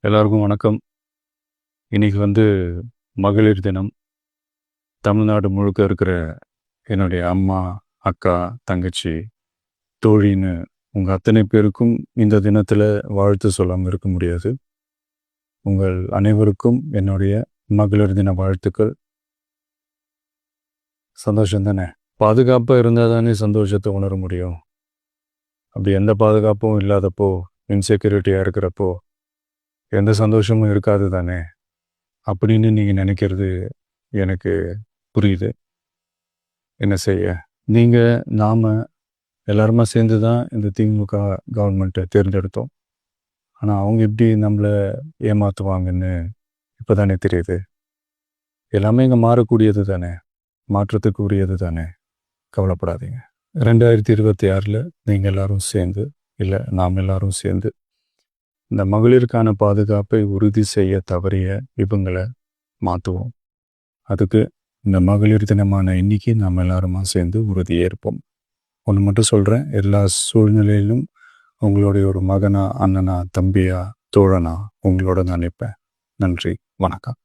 எல்லாருக்கும் வணக்கம். இன்னைக்கு மகளிர் தினம். தமிழ்நாடு முழுக்க இருக்கிற என்னுடைய அம்மா, அக்கா, தங்கச்சி, தோழின்னு உங்க அத்தனை பேருக்கும் இந்த தினத்துல வாழ்த்து சொல்லாம இருக்க முடியாது. உங்கள் அனைவருக்கும் என்னுடைய மகளிர் தின வாழ்த்துக்கள். சந்தோஷம் தானே? பாதுகாப்பா இருந்தா தானே சந்தோஷத்தை உணர முடியும். அப்படி எந்த பாதுகாப்பும் இல்லாதப்போ, இன்செக்யூரிட்டியா இருக்கிறப்போ எந்த சந்தோஷமும் இருக்காது தானே அப்படின்னு நீங்கள் நினைக்கிறது எனக்கு புரியுது. என்ன செய்ய, நீங்கள் நாம் எல்லாருமா சேர்ந்து தான் இந்த திமுக கவர்மெண்ட்டை தேர்ந்தெடுத்தோம். ஆனால் அவங்க எப்படி நம்மளை ஏமாற்றுவாங்கன்னு இப்போ தானே தெரியுது. எல்லாமே இங்கே மாறக்கூடியது தானே, மாற்றத்துக்கு உரியது தானே. கவலைப்படாதீங்க. 2026 நீங்கள் எல்லாரும் சேர்ந்து, இல்லை நாம் எல்லாரும் சேர்ந்து இந்த மகளிருக்கான பாதுகாப்பை உறுதி செய்ய தவறிய இவங்களை மாற்றுவோம். அதுக்கு இந்த மகளிர் தினமான இன்னைக்கு நாம் எல்லாருமா சேர்ந்து உறுதியேற்போம். ஒன்று மட்டும் சொல்கிறேன், எல்லா சூழ்நிலையிலும் உங்களுடைய ஒரு மகனா, அண்ணனா, தம்பியா, தோழனா உங்களோட நான் நிற்பேன். நன்றி, வணக்கம்.